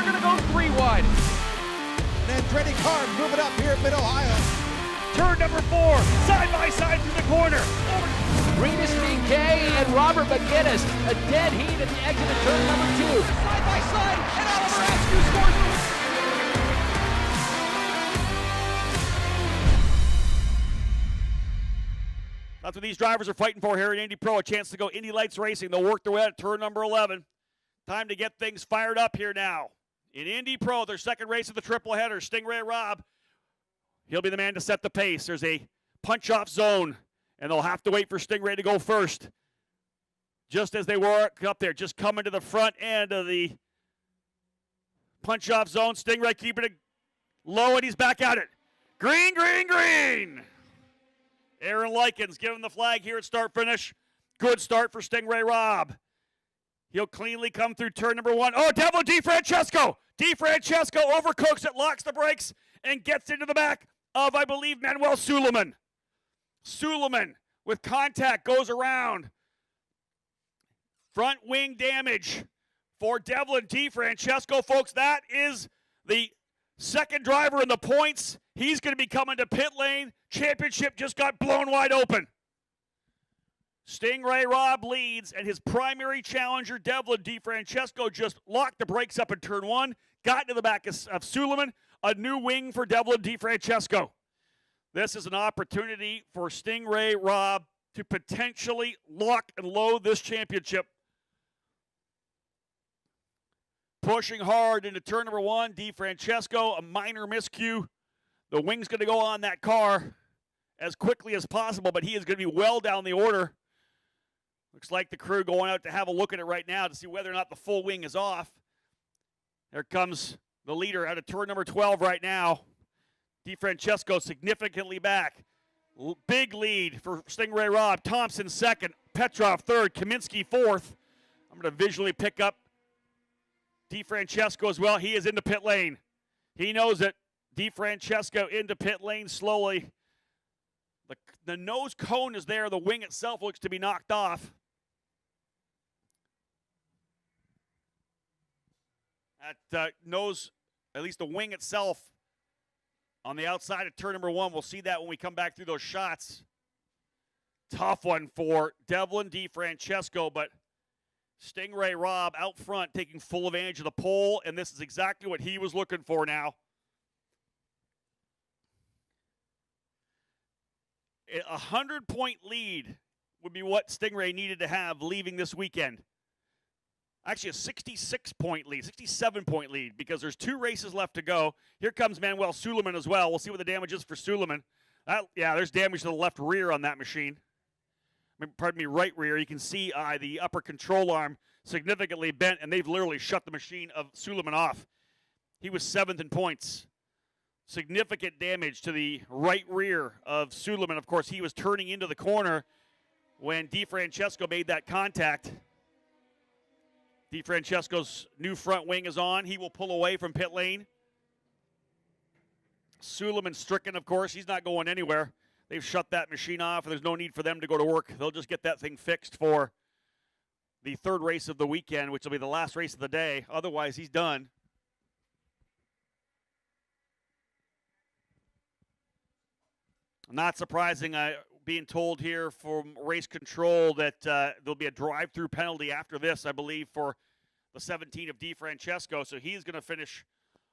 going to go 3 wide. And Andretti Carr moving up here at Mid-Ohio. Turn number 4, side by side through the corner. Reedus BK and Robert McGinnis, a dead heat at the exit of turn number 2. Side by side, and Oliver Askew scores. That's what these drivers are fighting for here at Indy Pro, a chance to go Indy Lights Racing. They'll work their way at turn number 11. Time to get things fired up here now. In Indy Pro, their second race of the triple header, Stingray Robb, he'll be the man to set the pace. There's a punch-off zone, and they'll have to wait for Stingray to go first. Just as they were up there, just coming to the front end of the punch-off zone. Stingray keeping it low, and he's back at it. Green, green, green! Aaron Likens giving the flag here at start-finish. Good start for Stingray Robb. He'll cleanly come through turn number 1. Oh, Devlin DeFrancesco! DeFrancesco overcooks it, locks the brakes, and gets into the back of, I believe, Manuel Suleiman. Suleiman, with contact, goes around. Front wing damage for Devlin DeFrancesco. Folks, that is the second driver in the points. He's going to be coming to pit lane. Championship just got blown wide open. Stingray Robb leads, and his primary challenger, Devlin DeFrancesco, just locked the brakes up in turn 1, got into the back of Suleiman. A new wing for Devlin DeFrancesco. This is an opportunity for Stingray Robb to potentially lock and load this championship. Pushing hard into turn number 1, DeFrancesco, a minor miscue. The wing's going to go on that car as quickly as possible, but he is going to be well down the order. Looks like the crew going out to have a look at it right now to see whether or not the full wing is off. There comes the leader out of turn number 12 right now. DeFrancesco significantly back. Big lead for Stingray Robb. Thompson second, Petrov third, Kaminsky fourth. I'm going to visually pick up DeFrancesco as well. He is in the pit lane. He knows it. DeFrancesco into pit lane slowly. The nose cone is there. The wing itself looks to be knocked off. That nose, at least the wing itself, on the outside of turn number 1. We'll see that when we come back through those shots. Tough one for Devlin DeFrancesco, but Stingray Robb out front taking full advantage of the pole, and this is exactly what he was looking for now. A 100-point lead would be what Stingray needed to have leaving this weekend. Actually, a 66-point lead, 67-point lead, because there's 2 races left to go. Here comes Manuel Suleiman as well. We'll see what the damage is for Suleiman. Yeah, there's damage to the left rear on that machine. Pardon me, right rear. You can see the upper control arm significantly bent, and they've literally shut the machine of Suleiman off. He was 7th in points. Significant damage to the right rear of Suleiman. Of course, he was turning into the corner when DeFrancesco made that contact. DeFrancesco's new front wing is on. He will pull away from pit lane. Suleiman stricken, of course. He's not going anywhere. They've shut that machine off, and there's no need for them to go to work. They'll just get that thing fixed for the third race of the weekend, which will be the last race of the day. Otherwise, he's done. Not surprising, being told here from race control that there'll be a drive-through penalty after this, I believe, for the 17 of DeFrancesco. So he's going to finish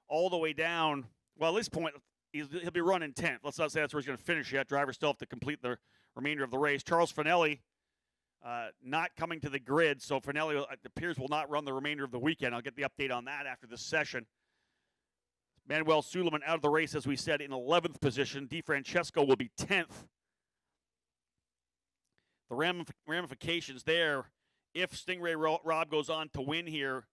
all the way down. Well, at this point, he'll be running 10th. Let's not say that's where he's going to finish yet. Drivers still have to complete the remainder of the race. Charles Finelli not coming to the grid, so Finelli, it appears, will not run the remainder of the weekend. I'll get the update on that after this session. Manuel Suleiman out of the race, as we said, in 11th position. DeFrancesco will be 10th. The ramifications there, if Stingray Robb goes on to win here,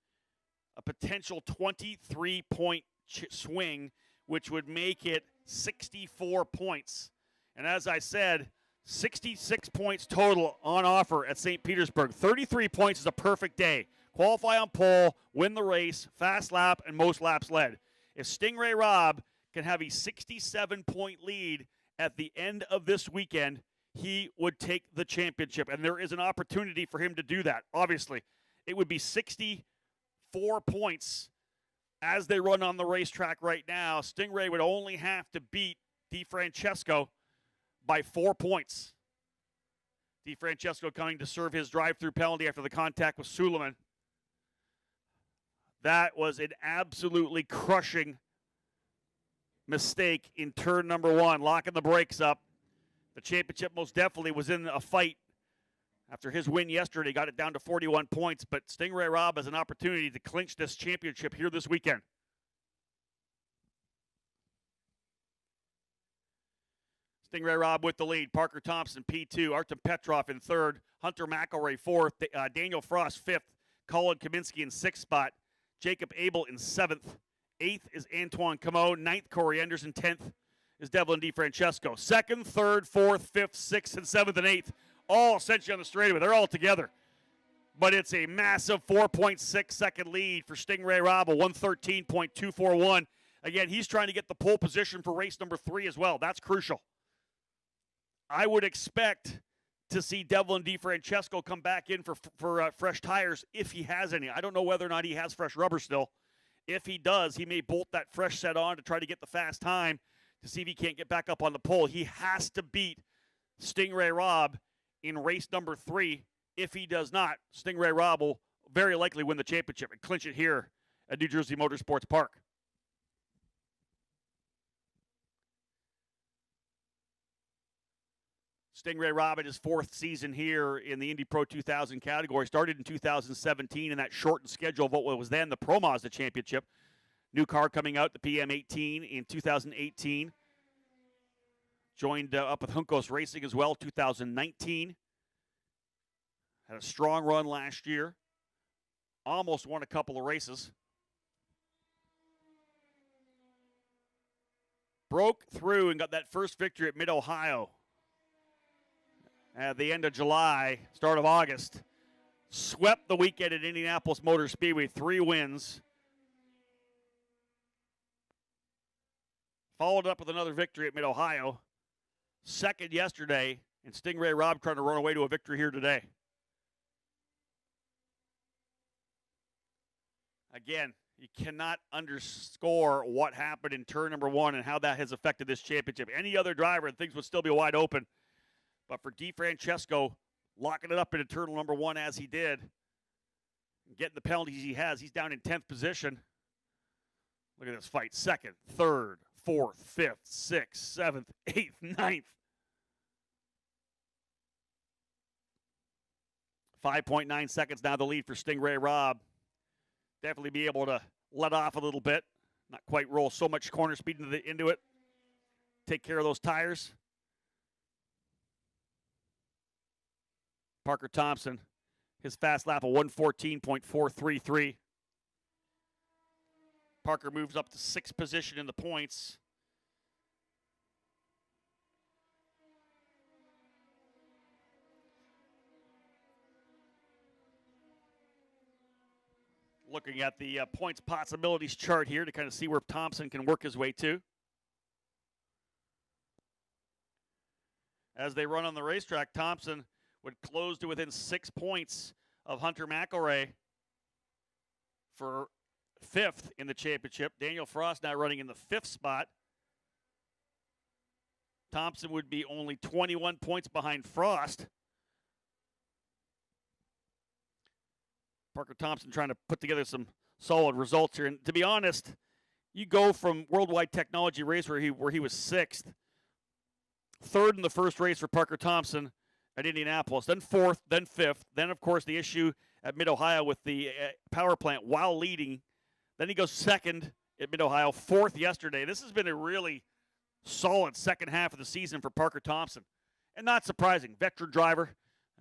a potential 23-point swing, which would make it 64 points. And as I said, 66 points total on offer at St. Petersburg. 33 points is a perfect day. Qualify on pole, win the race, fast lap, and most laps led. If Stingray Robb can have a 67-point lead at the end of this weekend, he would take the championship. And there is an opportunity for him to do that, obviously. It would be 64 points as they run on the racetrack right now, Stingray would only have to beat DeFrancesco by 4 points. DeFrancesco coming to serve his drive-through penalty after the contact with Suleiman. That was an absolutely crushing mistake in turn number 1, locking the brakes up. The championship most definitely was in a fight after his win yesterday, got it down to 41 points, but Stingray Robb has an opportunity to clinch this championship here this weekend. Stingray Robb with the lead. Parker Thompson, P2. Artem Petrov in 3rd. Hunter McElroy, 4th. Daniel Frost, 5th. Colin Kaminsky in 6th spot. Jacob Abel in 7th. 8th is Antoine Camo. 9th, Corey Anderson. 10th is Devlin DeFrancesco. 2nd, 3rd, 4th, 5th, 6th, and 7th, and 8th. All essentially on the straightaway. They're all together. But it's a massive 4.6 second lead for Stingray Robb, a 113.241. Again, he's trying to get the pole position for race number 3 as well. That's crucial. I would expect to see Devlin DeFrancesco come back in for fresh tires if he has any. I don't know whether or not he has fresh rubber still. If he does, he may bolt that fresh set on to try to get the fast time to see if he can't get back up on the pole. He has to beat Stingray Robb in race number 3. If he does not, Stingray Robb will very likely win the championship and clinch it here at New Jersey Motorsports Park. Stingray Robb in his 4th season here in the Indy Pro 2000 category. Started in 2017 in that shortened schedule of what was then the Pro Mazda Championship. New car coming out, the PM18 in 2018. Joined up with Juncos Racing as well, 2019. Had a strong run last year. Almost won a couple of races. Broke through and got that first victory at Mid-Ohio at the end of July, start of August. Swept the weekend at Indianapolis Motor Speedway, 3 wins. Followed up with another victory at Mid-Ohio. 2nd yesterday, and Stingray Robb trying to run away to a victory here today. Again, you cannot underscore what happened in turn number 1 and how that has affected this championship. Any other driver, things would still be wide open. But for DeFrancesco, locking it up into turn number 1 as he did, and getting the penalties he has, he's down in 10th position. Look at this fight. 2nd, 3rd, 4th, 5th, 6th, 7th, 8th, 9th. 5.9 seconds now the lead for Stingray Robb. Definitely be able to let off a little bit. Not quite roll so much corner speed into it. Take care of those tires. Parker Thompson, his fast lap of 114.433. Parker moves up to 6th position in the points. Looking at the points possibilities chart here to kind of see where Thompson can work his way to. As they run on the racetrack, Thompson would close to within 6 points of Hunter McElroy for 5th in the championship. Daniel Frost now running in the 5th spot. Thompson would be only 21 points behind Frost. Parker Thompson trying to put together some solid results here. And to be honest, you go from Worldwide Technology Race where he was 6th, 3rd in the first race for Parker Thompson at Indianapolis, then 4th, then 5th, then, of course, the issue at Mid-Ohio with the power plant while leading. Then he goes 2nd at Mid-Ohio, 4th yesterday. This has been a really solid second half of the season for Parker Thompson. And not surprising, veteran driver.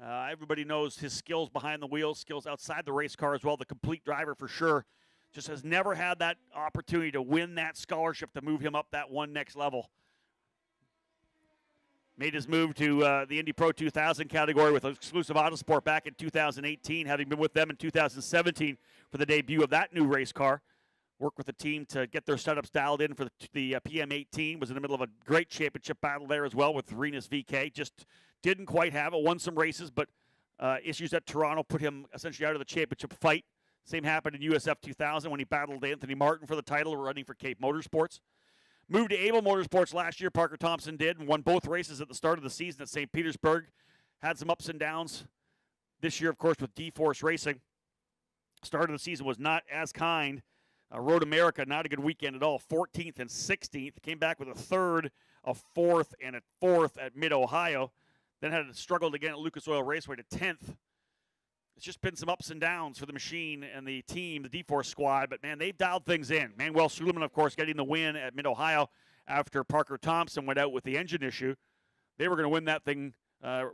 Everybody knows his skills behind the wheel, skills outside the race car as well, the complete driver for sure. Just has never had that opportunity to win that scholarship to move him up that one next level. Made his move to the Indy Pro 2000 category with Exclusive Autosport back in 2018, having been with them in 2017 for the debut of that new race car. Worked with the team to get their setups dialed in for the PM18. Was in the middle of a great championship battle there as well with Renus VK. Just didn't quite have it. Won some races, but issues at Toronto put him essentially out of the championship fight. Same happened in USF 2000 when he battled Anthony Martin for the title, running for Cape Motorsports. Moved to Able Motorsports last year, Parker Thompson did, and won both races at the start of the season at St. Petersburg. Had some ups and downs this year, of course, with D-Force Racing. Start of the season was not as kind. Road America, not a good weekend at all. 14th and 16th. Came back with a third, a fourth, and a fourth at Mid-Ohio. Then had struggled again at Lucas Oil Raceway to 10th. It's just been some ups and downs for the machine and the team, the D-Force squad. But, man, they've dialed things in. Manuel Suleiman, of course, getting the win at Mid-Ohio after Parker Thompson went out with the engine issue. They were going to win that thing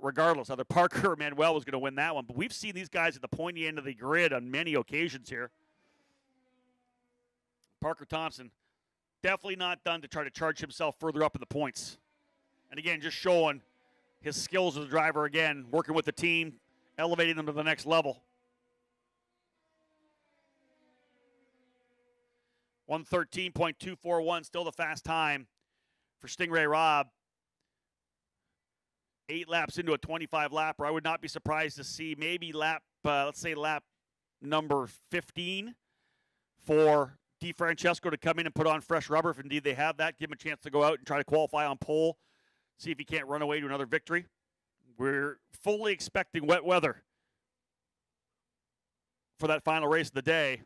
regardless. Either Parker or Manuel was going to win that one. But we've seen these guys at the pointy end of the grid on many occasions here. Parker Thompson definitely not done to try to charge himself further up in the points. And again, just showing his skills as a driver again, working with the team, elevating them to the next level. 1:13.241, still the fast time for Stingray Robb. 8 laps into a 25 lapper. I would not be surprised to see maybe let's say lap number 15 for DeFrancesco to come in and put on fresh rubber if indeed they have that. Give him a chance to go out and try to qualify on pole. See if he can't run away to another victory. We're fully expecting wet weather for that final race of the day.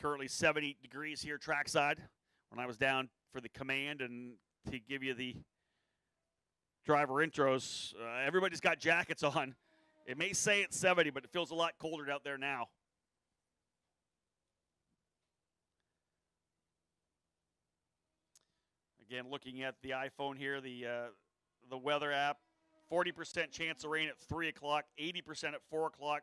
Currently 70 degrees here trackside. When I was down for the command and to give you the driver intros, everybody's got jackets on. It may say it's 70, but it feels a lot colder out there now. Again, looking at the iPhone here, the weather app, 40% chance of rain at 3 o'clock, 80% at 4 o'clock,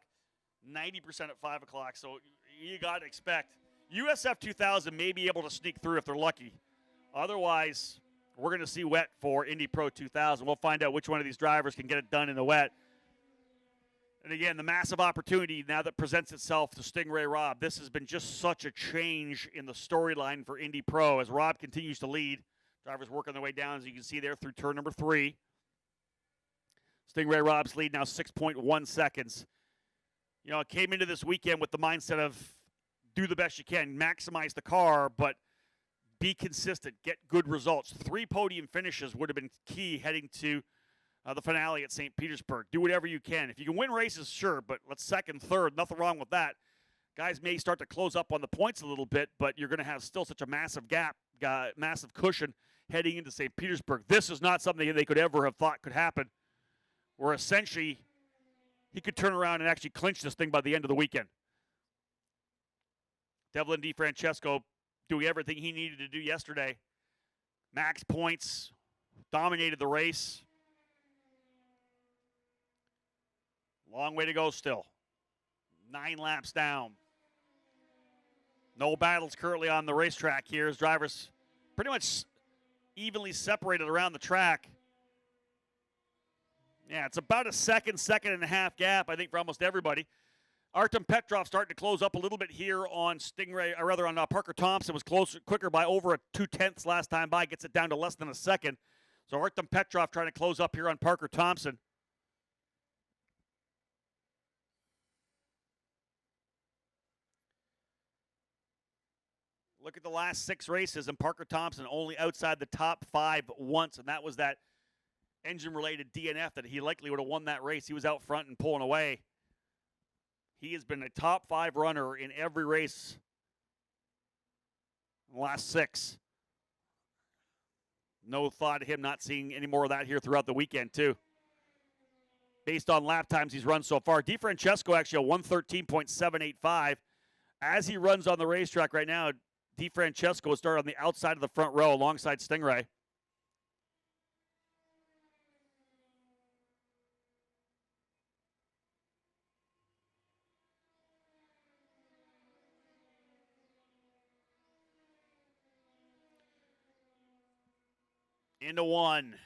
90% at 5 o'clock. So you got to expect USF 2000 may be able to sneak through if they're lucky. Otherwise, we're going to see wet for Indy Pro 2000. We'll find out which one of these drivers can get it done in the wet. And again, the massive opportunity now that presents itself to Stingray Robb. This has been just such a change in the storyline for Indy Pro as Robb continues to lead. Drivers working their way down, as you can see there, through turn number 3. Stingray Robb's lead now 6.1 seconds. You know, it came into this weekend with the mindset of do the best you can, maximize the car, but be consistent, get good results. 3 podium finishes would have been key heading to the finale at St. Petersburg. Do whatever you can. If you can win races, sure, but let's second, third, nothing wrong with that. Guys may start to close up on the points a little bit, but you're going to have still such a massive gap, massive cushion heading into St. Petersburg. This is not something they could ever have thought could happen, where essentially he could turn around and actually clinch this thing by the end of the weekend. Devlin DeFrancesco doing everything he needed to do yesterday. Max points, dominated the race. Long way to go still. 9 laps down. No battles currently on the racetrack here as drivers pretty much evenly separated around the track. Yeah, it's about a second and a half gap, I think, for almost everybody. Artem Petrov starting to close up a little bit here on Parker Thompson. Was quicker by over a 2/10 last time by. Gets it down to less than a second. So Artem Petrov trying to close up here on Parker Thompson. Look at the last 6 races, and Parker Thompson only outside the top 5 once, and that was that engine-related DNF that he likely would have won that race. He was out front and pulling away. He has been a top 5 runner in every race in the last 6. No thought of him not seeing any more of that here throughout the weekend, too. Based on lap times he's run so far. DeFrancesco actually a 1:13.785. As he runs on the racetrack right now, DeFrancesco will start on the outside of the front row alongside Stingray. Into 1.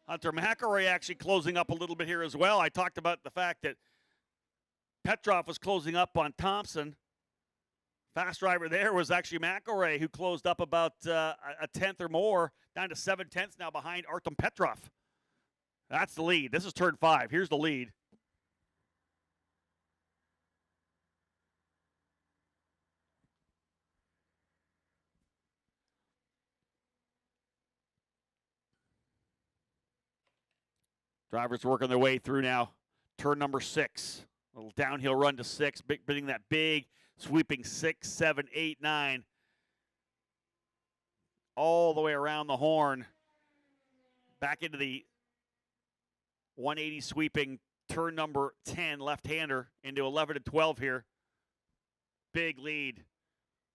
Hunter McElroy actually closing up a little bit here as well. I talked about the fact that Petrov was closing up on Thompson Fast driver there was actually McElroy, who closed up about a tenth or more, down to 7/10 now behind Artem Petrov. That's the lead. This is turn 5. Here's the lead. Drivers working their way through now. Turn number 6. A little downhill run to 6, hitting that big sweeping 6, 7, 8, 9. All the way around the horn. Back into the 180 sweeping turn number 10, left-hander, into 11 and 12 here. Big lead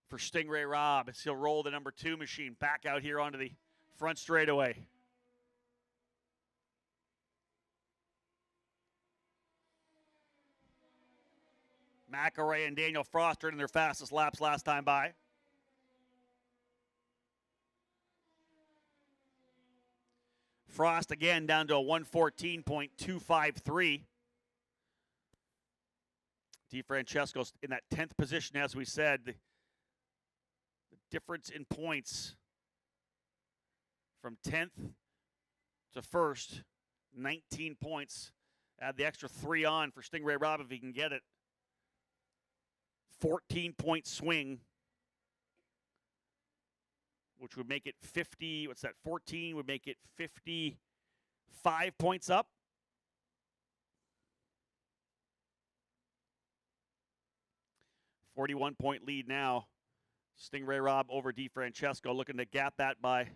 for Stingray Robb as he'll roll the number 2 machine back out here onto the front straightaway. McElroy and Daniel Frost are in their fastest laps last time by. Frost again down to a 114.253. DeFrancesco in that 10th position, as we said. The difference in points from 10th to 1st, 19 points. Add the extra 3 on for Stingray Robb if he can get it. 14-point swing, which would make it 50. What's that? 14 would make it 55 points up. .41 lead now. Stingray Robb over DeFrancesco, looking to gap that by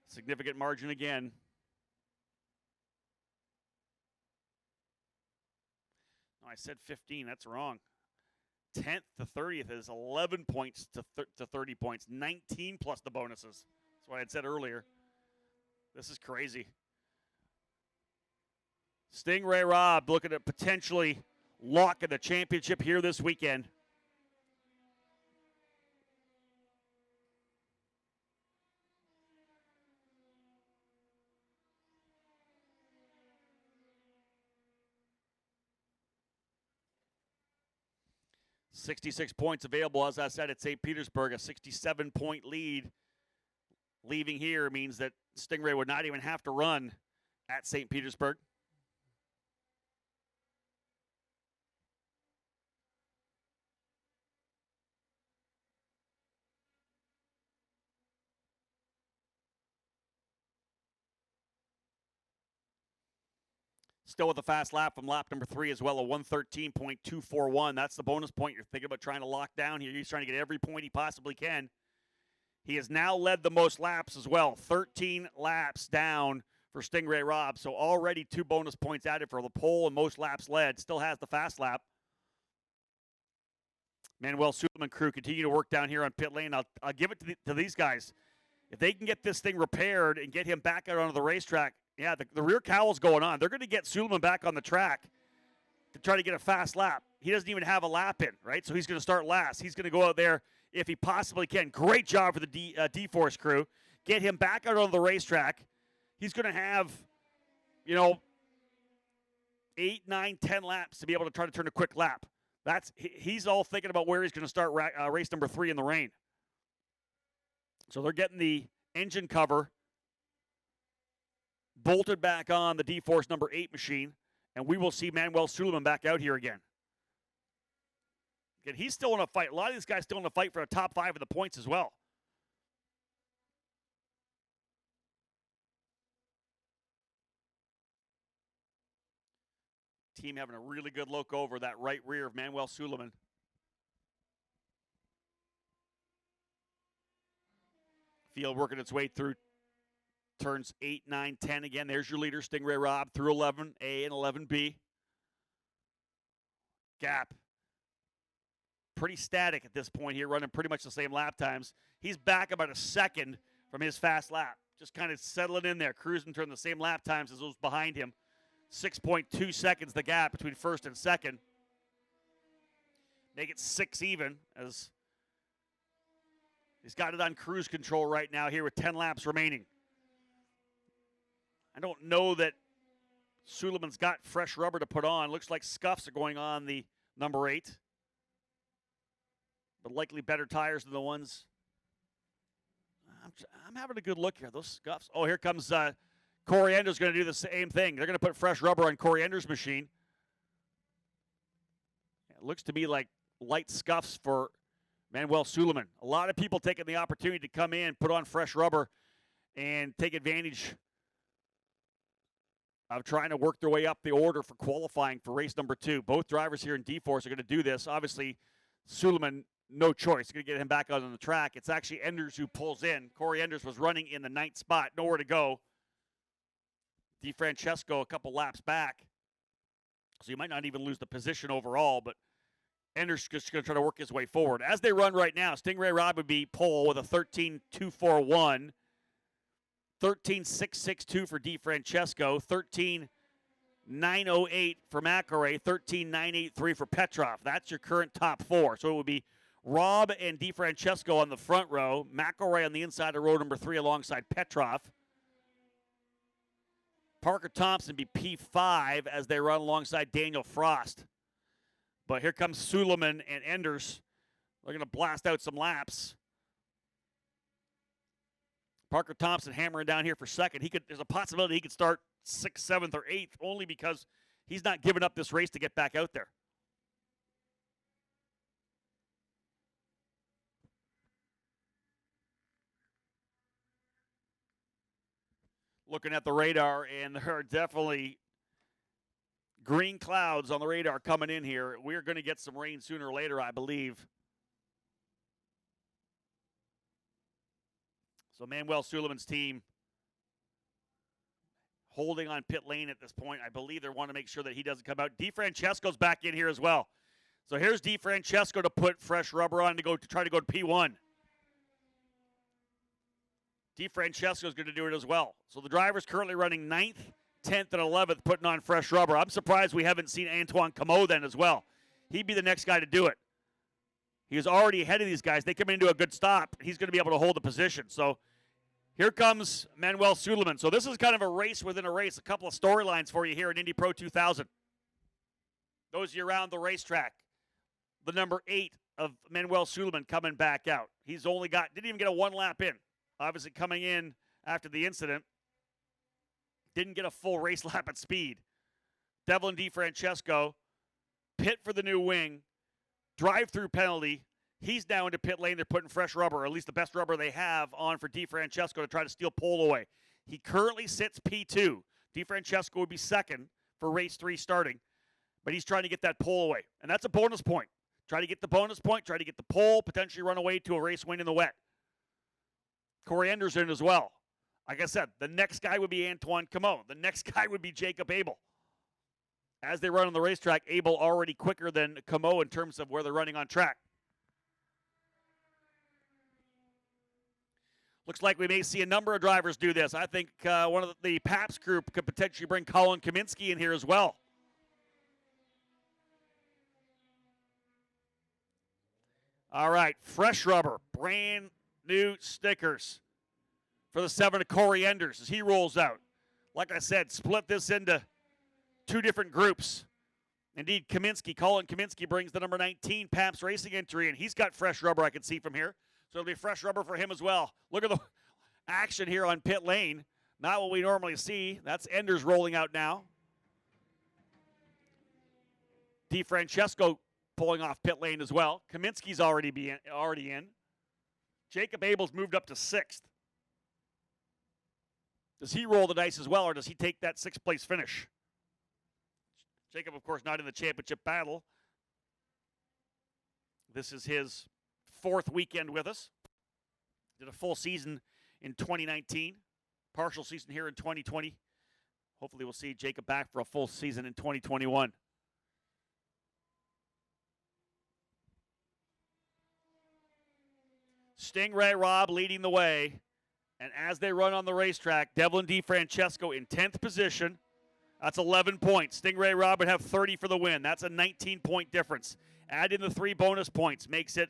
significant margin again. No, I said 15. That's wrong. 10th to 30th is 11 points to 30 points, 19 plus the bonuses. That's what I had said earlier. This is crazy. Stingray Robb looking at potentially locking the championship here this weekend. .66 points available, as I said, at St. Petersburg. A 67-point lead leaving here means that Stingray would not even have to run at St. Petersburg. Still with a fast lap from lap number 3 as well, a 113.241. That's the bonus point you're thinking about trying to lock down here. He's trying to get every point he possibly can. He has now led the most laps as well, 13 laps down for Stingray Robb. So already 2 bonus points added for the pole and most laps led. Still has the fast lap. Manuel Suleiman crew continue to work down here on pit lane. I'll give it to these guys. If they can get this thing repaired and get him back out onto the racetrack, yeah, the rear cowl's going on. They're going to get Suleiman back on the track to try to get a fast lap. He doesn't even have a lap in, right? So he's going to start last. He's going to go out there if he possibly can. Great job for the D-Force crew. Get him back out on the racetrack. He's going to have, 8, 9, 10 laps to be able to try to turn a quick lap. He's all thinking about where he's going to start race number 3 in the rain. So they're getting the engine cover bolted back on the D-Force number 8 machine, and we will see Manuel Suleiman back out here again. Again, he's still in a fight. A lot of these guys still in a fight for a top 5 of the points as well. Team having a really good look over that right rear of Manuel Suleiman. Field working its way through turns 8, 9, 10 again. There's your leader, Stingray Robb, through 11A and 11B. Gap. Pretty static at this point here, running pretty much the same lap times. He's back about a second from his fast lap. Just kind of settling in there, cruising turn the same lap times as those behind him. 6.2 seconds the gap between first and second. Make it 6 even as he's got it on cruise control right now here with 10 laps remaining. I don't know that Suleiman's got fresh rubber to put on. Looks like scuffs are going on the number 8. but likely better tires than the ones. I'm having a good look here. Those scuffs. Oh, here comes Corey Ender's going to do the same thing. They're going to put fresh rubber on Corey Ender's machine. It looks to me like light scuffs for Manuel Suleiman. A lot of people taking the opportunity to come in, put on fresh rubber, and take advantage of trying to work their way up the order for qualifying for race number 2. Both drivers here in D-Force are going to do this. Obviously, Suleiman, no choice. Going to get him back out on the track. It's actually Enders who pulls in. Corey Enders was running in the 9th spot. Nowhere to go. DeFrancesco a couple laps back. So you might not even lose the position overall, but Enders just going to try to work his way forward. As they run right now, Stingray Rob would be pole with a 13.241. 13.662 for DeFrancesco. 13.908 for McElroy. 13.983 for Petrov. That's your current top 4. So it would be Rob and DeFrancesco on the front row. McElroy on the inside of row number 3 alongside Petrov. Parker Thompson be P5 as they run alongside Daniel Frost. But here comes Suleiman and Enders. They're going to blast out some laps. Parker Thompson hammering down here for second. There's a possibility he could start 6th, 7th, or 8th only because he's not giving up this race to get back out there. Looking at the radar, and there are definitely green clouds on the radar coming in here. We're going to get some rain sooner or later, I believe. So Manuel Suleiman's team holding on pit lane at this point. I believe they want to make sure that he doesn't come out. DeFrancesco's back in here as well. So here's DeFrancesco to put fresh rubber on to try to go to P1. DeFrancesco's going to do it as well. So the driver's currently running 9th, 10th, and 11th, putting on fresh rubber. I'm surprised we haven't seen Antoine Camo then as well. He'd be the next guy to do it. He was already ahead of these guys. They come into a good stop. He's going to be able to hold the position. So here comes Manuel Suleiman. So this is kind of a race within a race. A couple of storylines for you here in Indy Pro 2000. Those of you around the racetrack. The number 8 of Manuel Suleiman coming back out. He's only didn't even get a 1 lap in. Obviously coming in after the incident. Didn't get a full race lap at speed. Devlin DeFrancesco, pit for the new wing, drive-through penalty. He's now into pit lane. They're putting fresh rubber, or at least the best rubber they have, on for DeFrancesco to try to steal pole away. He currently sits P2. DeFrancesco would be second for race 3 starting, but he's trying to get that pole away, and that's a bonus point. Try to get the bonus point, try to get the pole, potentially run away to a race win in the wet. Corey Enders in as well. Like I said, the next guy would be Antoine Camo. The next guy would be Jacob Abel. As they run on the racetrack, Abel already quicker than Camo in terms of where they're running on track. Looks like we may see a number of drivers do this. I think one of the Paps group could potentially bring Colin Kaminsky in here as well. All right, fresh rubber, brand new stickers for the 7 of Corey Enders as he rolls out. Like I said, split this into 2 different groups. Indeed, Colin Kaminsky brings the number 19 Paps Racing entry, and he's got fresh rubber I can see from here. So it'll be fresh rubber for him as well. Look at the action here on pit lane. Not what we normally see. That's Enders rolling out now. DeFrancesco pulling off pit lane as well. Kaminsky's already in. Jacob Abel's moved up to 6th. Does he roll the dice as well, or does he take that 6th place finish? Jacob, of course, not in the championship battle. This is his 4th weekend with us. Did a full season in 2019. Partial season here in 2020. Hopefully we'll see Jacob back for a full season in 2021. Stingray Rob leading the way. And as they run on the racetrack, Devlin DeFrancesco in 10th position. That's 11 points. Stingray Rob would have 30 for the win. That's a 19-point difference. Add in the 3 bonus points. Makes it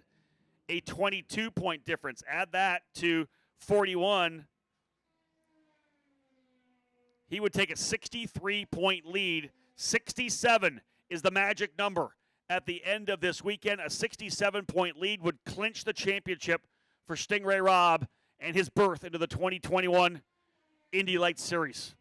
a 22-point difference. Add that to 41. He would take a 63-point lead. 67 is the magic number. at the end of this weekend. A 67-point lead would clinch the championship for Stingray Robb and his berth into the 2021 Indy Lights Series.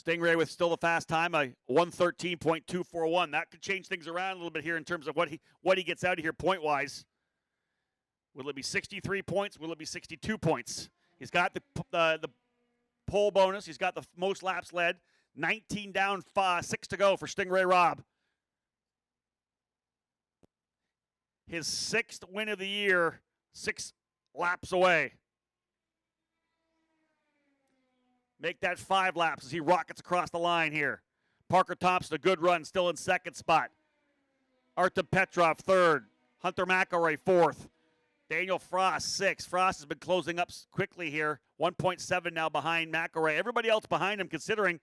Stingray with still the fast time, a 113.241. That could change things around a little bit here in terms of what he gets out of here point-wise. Will it be 63 points? Will it be 62 points? He's got the pole bonus. He's got the most laps led. 19 down, 6 to go for Stingray Robb. His 6th win of the year, 6 laps away. Make that 5 laps as he rockets across the line here. Parker Thompson, a good run, still in 2nd spot. Artem Petrov, 3rd. Hunter McElroy, 4th. Daniel Frost, 6th. Frost has been closing up quickly here. 1.7 now behind McElroy. Everybody else behind him considering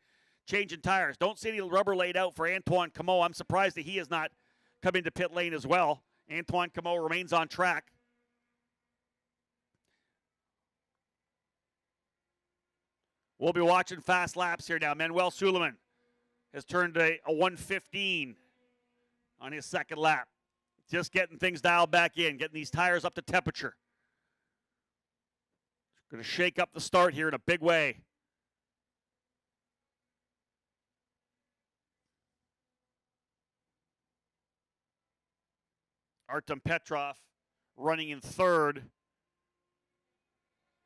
changing tires. Don't see any rubber laid out for Antoine Camo. I'm surprised that he has not come into pit lane as well. Antoine Camo remains on track. We'll be watching fast laps here now. Manuel Suleiman has turned a 115 on his 2nd lap. Just getting things dialed back in, getting these tires up to temperature. Going to shake up the start here in a big way. Artem Petrov running in 3rd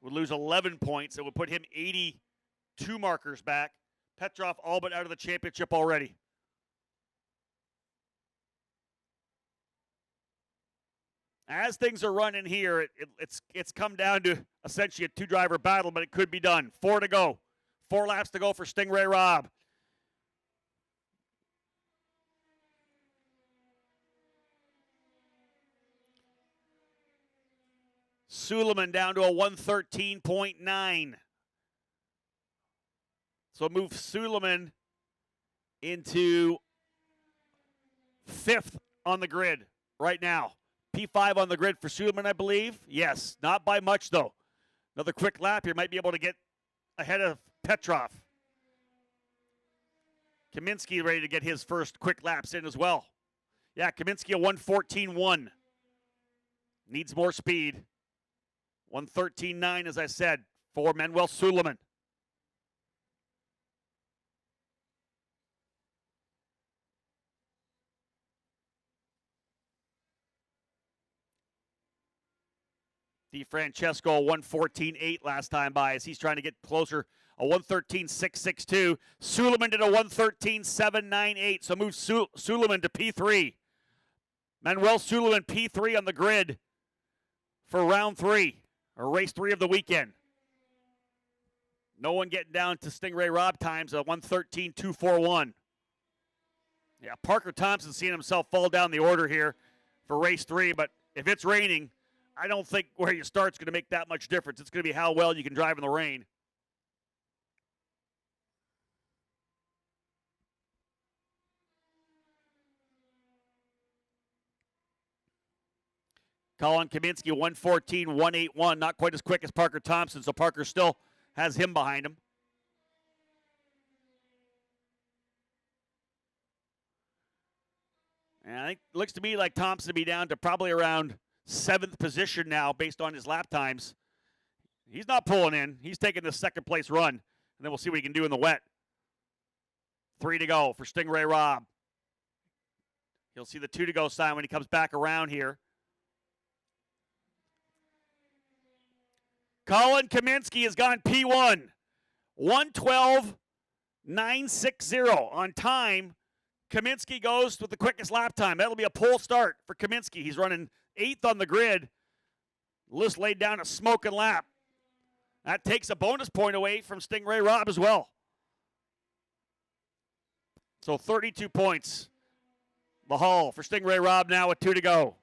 would lose 11 points. It would put him 82 markers back. Petrov all but out of the championship already. As things are running here, it's come down to essentially a 2-driver battle, but it could be done. 4 to go. 4 laps to go for Stingray Robb. Suleiman down to a 113.9. So move Suleiman into 5th on the grid right now. P5 on the grid for Suleiman, I believe. Yes, not by much, though. Another quick lap here might be able to get ahead of Petrov. Kaminsky ready to get his first quick laps in as well. Yeah, Kaminsky a 114.1. Needs more speed. 113.9, as I said, for Manuel Suleiman. DeFrancesco, 114.8 last time by as he's trying to get closer. A 113.662. Suleiman did a 113.798, so move Suleiman to P3. Manuel Suleiman, P3 on the grid for round 3, or race 3 of the weekend. No one getting down to Stingray Robb times, a 113.241. Yeah, Parker Thompson seeing himself fall down the order here for race 3, but if it's raining, I don't think where you start's going to make that much difference. It's going to be how well you can drive in the rain. Colin Kaminsky, 114.181, not quite as quick as Parker Thompson, so Parker still has him behind him. And I think it looks to me like Thompson to be down to probably around 7th position now based on his lap times. He's not pulling in. He's taking the 2nd place run, and then we'll see what he can do in the wet. 3 to go for Stingray Robb. He'll see the 2 to go sign when he comes back around here. Colin Kaminsky has gone P1. 112.960 on time. Kaminsky goes with the quickest lap time. That'll be a pole start for Kaminsky. He's running 8th on the grid. List laid down a smoking lap. That takes a bonus point away from Stingray Robb as well. So 32 points. The haul for Stingray Robb now with 2 to go.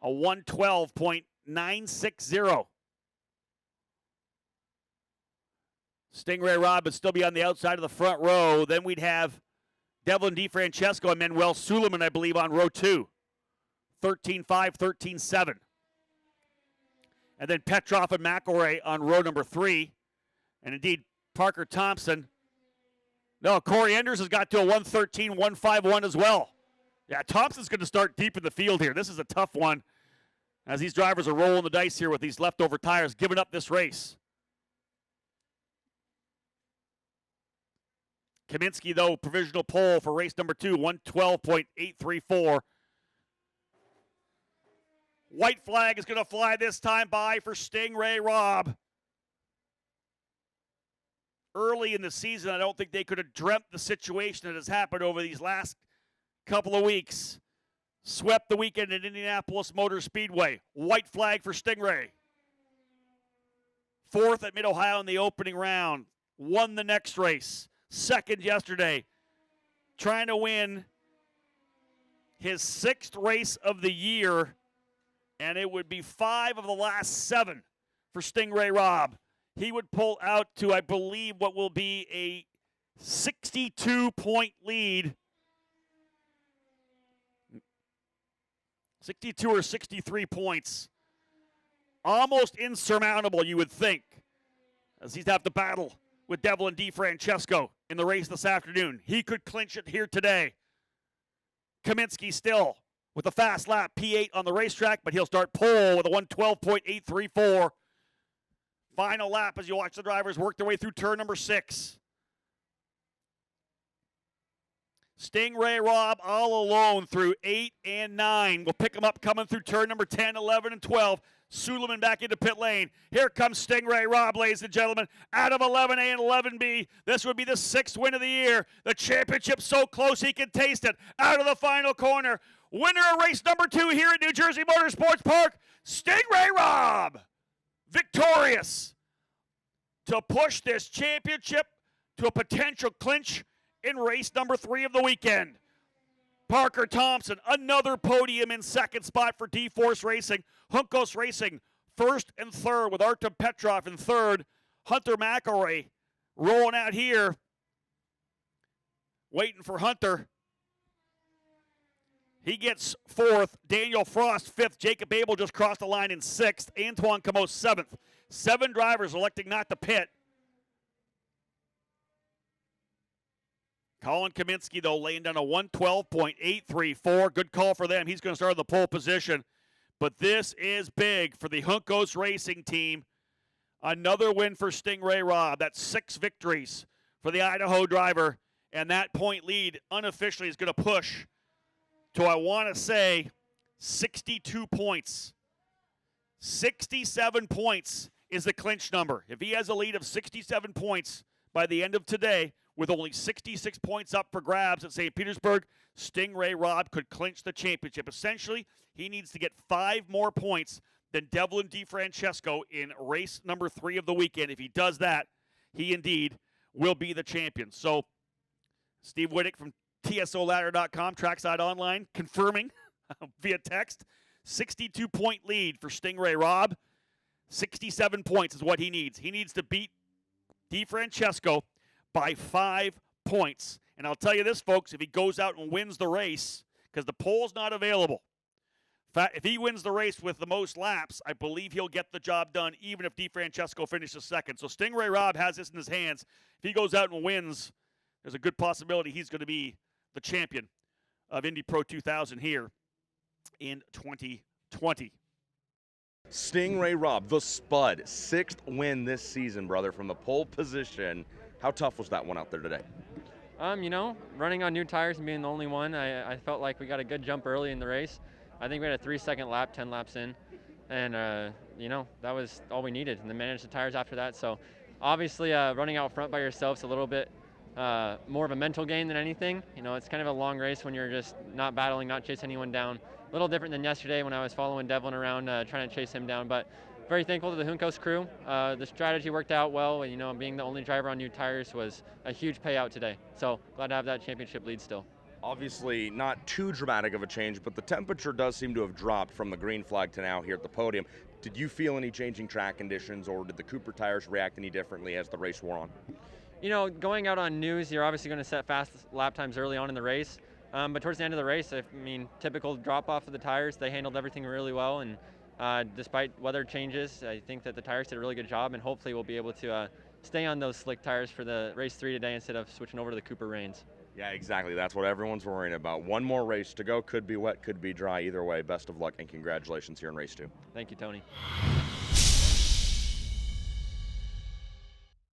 A 112.960. Stingray Robb would still be on the outside of the front row. Then we'd have Devlin DeFrancesco and Manuel Suleiman, I believe, on row 2. 13.5, 13.7. And then Petrov and McElroy on row number 3. And indeed, Parker Thompson. No, Corey Enders has got to a 1:13.151 as well. Yeah, Thompson's going to start deep in the field here. This is a tough one as these drivers are rolling the dice here with these leftover tires, giving up this race. Kaminsky, though, provisional pole for race number 2, 1:12.834. White flag is going to fly this time by for Stingray Robb. Early in the season, I don't think they could have dreamt the situation that has happened over these last couple of weeks. Swept the weekend at Indianapolis Motor Speedway. White flag for Stingray. 4th at Mid-Ohio in the opening round. Won the next race. 2nd yesterday. Trying to win his 6th race of the year. And it would be 5 of the last 7 for Stingray Robb. He would pull out to, I believe, what will be a 62-point lead. 62 or 63 points. Almost insurmountable, you would think, as he'd have to battle with Devlin DeFrancesco in the race this afternoon. He could clinch it here today. Kaminsky still with a fast lap, P8 on the racetrack, but he'll start pole with a 1:12.834. Final lap as you watch the drivers work their way through turn number 6. Stingray Robb all alone through 8 and 9. We'll pick him up coming through turn number 10, 11, and 12. Suleiman back into pit lane. Here comes Stingray Robb, ladies and gentlemen, out of 11A and 11B. This would be the 6th win of the year. The championship so close he can taste it. Out of the final corner. Winner of race number 2 here at New Jersey Motorsports Park, Stingray Robb. Victorious to push this championship to a potential clinch in race number 3 of the weekend. Parker Thompson, another podium in 2nd spot for D-Force Racing. Juncos Racing, 1st and 3rd with Artem Petrov in 3rd. Hunter McElroy rolling out here. Waiting for Hunter. He gets 4th. Daniel Frost 5th. Jacob Abel just crossed the line in 6th. Antoine Camos 7th. 7 drivers electing not to pit. Colin Kaminsky, though, laying down a 1:12.834. Good call for them. He's going to start in the pole position. But this is big for the Juncos Racing team. Another win for Stingray Robb. That's 6 victories for the Idaho driver. And that point lead unofficially is going to push to, I want to say, 62 points. 67 points is the clinch number. If he has a lead of 67 points by the end of today, with only 66 points up for grabs at St. Petersburg, Stingray Robb could clinch the championship. Essentially, he needs to get 5 more points than Devlin DeFrancesco in race number 3 of the weekend. If he does that, he indeed will be the champion. So, Steve Whittick from TSOladder.com, Trackside Online, confirming via text, 62-point lead for Stingray Robb. 67 points is what he needs. He needs to beat DeFrancesco by 5 points. And I'll tell you this, folks, if he goes out and wins the race, because the pole's not available, if he wins the race with the most laps, I believe he'll get the job done, even if DeFrancesco finishes 2nd. So Stingray Robb has this in his hands. If he goes out and wins, there's a good possibility he's going to be the champion of Indy Pro 2000 here in 2020. Stingray Robb, the Spud, 6th win this season, brother, from the pole position. How tough was that one out there today? Running on new tires and being the only one, I felt like we got a good jump early in the race. I think we had a 3-second lap, 10 laps in, and that was all we needed. And then managed the tires after that. So obviously running out front by yourself is a little bit more of a mental game than anything. It's kind of a long race when you're just not battling, not chasing anyone down. A little different than yesterday when I was following Devlin around trying to chase him down. But very thankful to the Juncos crew. The strategy worked out well. And, being the only driver on new tires was a huge payout today. So glad to have that championship lead still. Obviously not too dramatic of a change, but the temperature does seem to have dropped from the green flag to now here at the podium. Did you feel any changing track conditions, or did the Cooper tires react any differently as the race wore on? Going out on news, you're obviously going to set fast lap times early on in the race. But towards the end of the race, typical drop off of the tires, they handled everything really well, and Despite weather changes, I think that the tires did a really good job, and hopefully we'll be able to stay on those slick tires for the race 3 today instead of switching over to the Cooper Reigns. Yeah, exactly. That's what everyone's worrying about. One more race to go. Could be wet, could be dry. Either way, best of luck and congratulations here in race 2. Thank you, Tony.